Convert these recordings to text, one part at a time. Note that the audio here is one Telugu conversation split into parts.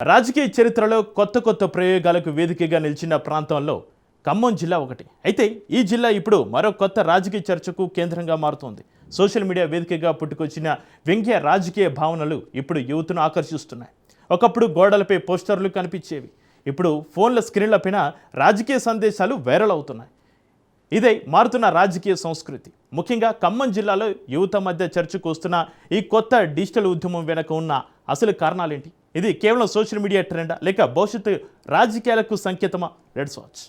రాజకీయ చరిత్రలో కొత్త ప్రయోగాలకు వేదికగా నిలిచిన ప్రాంతంలో ఖమ్మం జిల్లా ఒకటి. అయితే ఈ జిల్లా ఇప్పుడు మరో కొత్త రాజకీయ చర్చకు కేంద్రంగా మారుతోంది. సోషల్ మీడియా వేదికగా పుట్టుకొచ్చిన వ్యంగ్య రాజకీయ భావనలు ఇప్పుడు యువతను ఆకర్షిస్తున్నాయి. ఒకప్పుడు గోడలపై పోస్టర్లు కనిపించేవి. ఇప్పుడు ఫోన్ల స్క్రీన్లపైన రాజకీయ సందేశాలు వైరల్ అవుతున్నాయి. ఇదే మారుతున్న రాజకీయ సంస్కృతి. ముఖ్యంగా ఖమ్మం జిల్లాలో యువత మధ్య చర్చకు వస్తున్న ఈ కొత్త డిజిటల్ ఉద్యమం వెనుక ఉన్న అసలు కారణాలేంటి? ఇది కేవలం సోషల్ మీడియా ట్రెండా లేక భవిష్యత్తు రాజకీయాలకు సంకేతమా? Let's watch.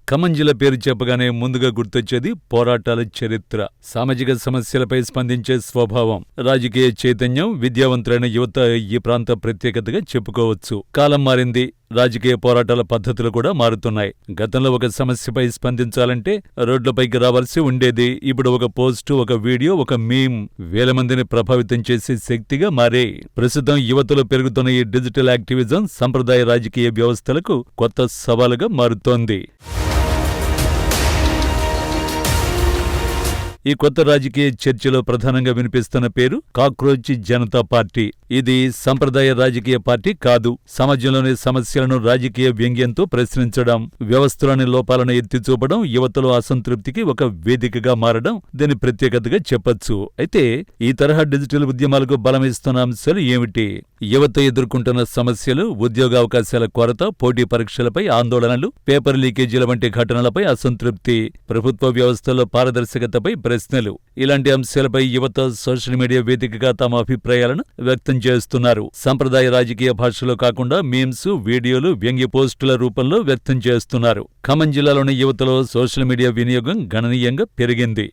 ఖమ్మం జిల్లా పేరు చెప్పగానే ముందుగా గుర్తొచ్చేది పోరాటాల చరిత్ర, సామాజిక సమస్యలపై స్పందించే స్వభావం, రాజకీయ చైతన్యం, విద్యావంతులైన యువత ఈ ప్రాంత ప్రత్యేకతగా చెప్పుకోవచ్చు. కాలం మారింది, రాజకీయ పోరాటాల పద్ధతులు కూడా మారుతున్నాయి. గతంలో ఒక సమస్యపై స్పందించాలంటే రోడ్లపైకి రావాల్సి ఉండేది. ఇప్పుడు ఒక పోస్టు, ఒక వీడియో, ఒక మీమ్ వేల మందిని ప్రభావితం చేసే శక్తిగా మారాయి. ప్రస్తుతం యువతలో పెరుగుతున్న ఈ డిజిటల్ యాక్టివిజం సంప్రదాయ రాజకీయ వ్యవస్థలకు కొత్త సవాలుగా మారుతోంది. ఈ కొత్త రాజకీయ చర్చలో ప్రధానంగా వినిపిస్తున్న పేరు కాక్రోచ్ జనతా పార్టీ. ఇది సంప్రదాయ రాజకీయ పార్టీ కాదు. సమాజంలోని సమస్యలను రాజకీయ వ్యంగ్యంతో ప్రశ్నించడం, వ్యవస్థలోని లోపాలను ఎత్తిచూపడం, యువతలో అసంతృప్తికి ఒక వేదికగా మారడం దీని ప్రత్యేకతగా చెప్పొచ్చు. అయితే ఈ తరహా డిజిటల్ ఉద్యమాలకు బలమిస్తున్న అంశాలు ఏమిటి? యువత ఎదుర్కొంటున్న సమస్యలు, ఉద్యోగావకాశాల కొరత, పోటీ పరీక్షలపై ఆందోళనలు, పేపర్ లీకేజీల వంటి ఘటనలపై అసంతృప్తి, ప్రభుత్వ వ్యవస్థలో పారదర్శకతపై ప్రశ్నలు. ఇలాంటి అంశాలపై యువత సోషల్ మీడియా వేదికగా తమ అభిప్రాయాలను వ్యక్తం చేస్తున్నారు. సంప్రదాయ రాజకీయ భాషలో కాకుండా మీమ్స్, వీడియోలు, వ్యంగ్య పోస్టుల రూపంలో వ్యక్తం చేస్తున్నారు. ఖమ్మం జిల్లాలోని యువతలో సోషల్ మీడియా వినియోగం గణనీయంగా పెరిగింది.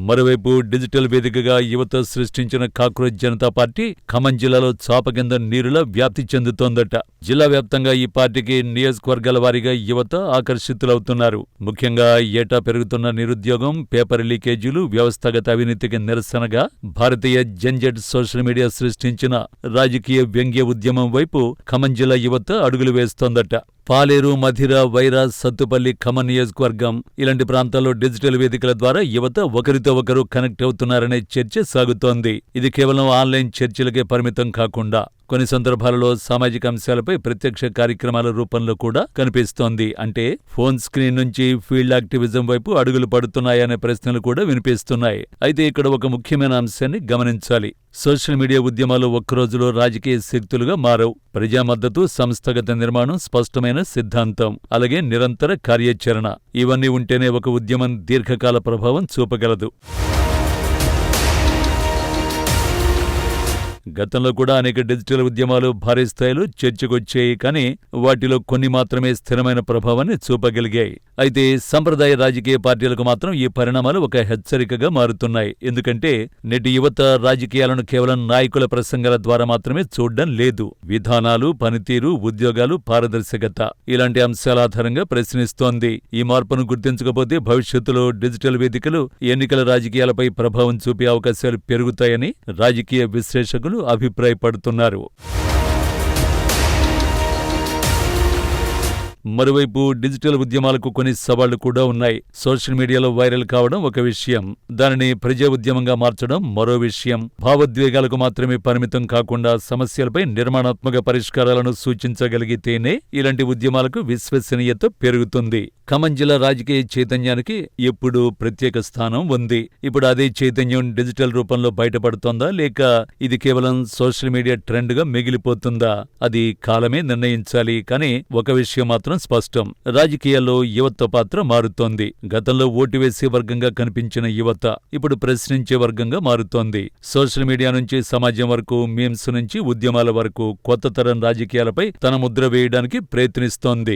మరోవైపు డిజిటల్ వేదికగా యువత సృష్టించిన కాక్రోచ్ జనతా పార్టీ ఖమ్మం జిల్లాలో చాప కింద నీరులా వ్యాప్తి చెందుతోందట. జిల్లా వ్యాప్తంగా ఈ పార్టీకి నియోజకవర్గాల వారీగా యువత ఆకర్షితులవుతున్నారు. ముఖ్యంగా ఏటా పెరుగుతున్న నిరుద్యోగం, పేపర్ లీకేజీలు, వ్యవస్థాగత అవినీతికి నిరసనగా భారతీయ జెన్జెడ్ సోషల్ మీడియా సృష్టించిన రాజకీయ వ్యంగ్య ఉద్యమం వైపు ఖమ్మం జిల్లా యువత అడుగులు వేస్తోందట. పాలేరు, మధిర, వైరా, సత్తుపల్లి, ఖమ్మం నియోజకవర్గం ఇలాంటి ప్రాంతాల్లో డిజిటల్ వేదికల ద్వారా యువత ఒకరితో ఒకరు కనెక్ట్ అవుతున్నారనే చర్చ సాగుతోంది. ఇది కేవలం ఆన్లైన్ చర్చలకే పరిమితం కాకుండా కొన్ని సందర్భాలలో సామాజిక అంశాలపై ప్రత్యక్ష కార్యక్రమాల రూపంలో కూడా కనిపిస్తోంది. అంటే ఫోన్ స్క్రీన్ నుంచి ఫీల్డ్ యాక్టివిజం వైపు అడుగులు పడుతున్నాయనే ప్రశ్నలు కూడా వినిపిస్తున్నాయి. అయితే ఇక్కడ ఒక ముఖ్యమైన అంశాన్ని గమనించాలి. సోషల్ మీడియా ఉద్యమాలు ఒక్కరోజులో రాజకీయ శక్తులుగా మారవు. ప్రజా మద్దతు, సంస్థాగత నిర్మాణం, స్పష్టమైన సిద్ధాంతం, అలాగే నిరంతర కార్యాచరణ ఇవన్నీ ఉంటేనే ఒక ఉద్యమం దీర్ఘకాల ప్రభావం చూపగలదు. గతంలో కూడా అనేక డిజిటల్ ఉద్యమాలు భారీ స్థాయిలో చర్చకొచ్చాయి. కానీ వాటిలో కొన్ని మాత్రమే స్థిరమైన ప్రభావాన్ని చూపగలిగాయి. అయితే సంప్రదాయ రాజకీయ పార్టీలకు మాత్రం ఈ పరిణామాలు ఒక హెచ్చరికగా మారుతున్నాయి. ఎందుకంటే నేటి యువత రాజకీయాలను కేవలం నాయకుల ప్రసంగాల ద్వారా మాత్రమే చూడడం లేదు. విధానాలు, పనితీరు, ఉద్యోగాలు, పారదర్శకత ఇలాంటి అంశాల ఆధారంగా ప్రశ్నిస్తోంది. ఈ మార్పును గుర్తించకపోతే భవిష్యత్తులో డిజిటల్ వేదికలు ఎన్నికల రాజకీయాలపై ప్రభావం చూపే అవకాశాలు పెరుగుతాయని రాజకీయ విశ్లేషకులు అభిప్రాయపడుతున్నారు. మరోవైపు డిజిటల్ ఉద్యమాలకు కొన్ని సవాళ్లు కూడా ఉన్నాయి. సోషల్ మీడియాలో వైరల్ కావడం ఒక విషయం, దానిని ప్రజా ఉద్యమంగా మార్చడం మరో విషయం. భావోద్వేగాలకు మాత్రమే పరిమితం కాకుండా సమస్యలపై నిర్మాణాత్మక పరిష్కారాలను సూచించగలిగితేనే ఇలాంటి ఉద్యమాలకు విశ్వసనీయత పెరుగుతుంది. ఖమ్మం జిల్లా రాజకీయ చైతన్యానికి ఎప్పుడూ ప్రత్యేక స్థానం ఉంది. ఇప్పుడు అదే చైతన్యం డిజిటల్ రూపంలో బయటపడుతోందా, లేక ఇది కేవలం సోషల్ మీడియా ట్రెండ్గా మిగిలిపోతుందా? అది కాలమే నిర్ణయించాలి. కానీ ఒక విషయం మాత్రం స్పష్టం, రాజకీయాల్లో యువత పాత్ర మారుతోంది. గతంలో ఓటు వేసే వర్గంగా కనిపించిన యువత ఇప్పుడు ప్రశ్నించే వర్గంగా మారుతోంది. సోషల్ మీడియా నుంచి సమాజం వరకు, మీమ్స్ నుంచి ఉద్యమాల వరకు కొత్త తరం రాజకీయాలపై తన ముద్ర వేయడానికి ప్రయత్నిస్తోంది.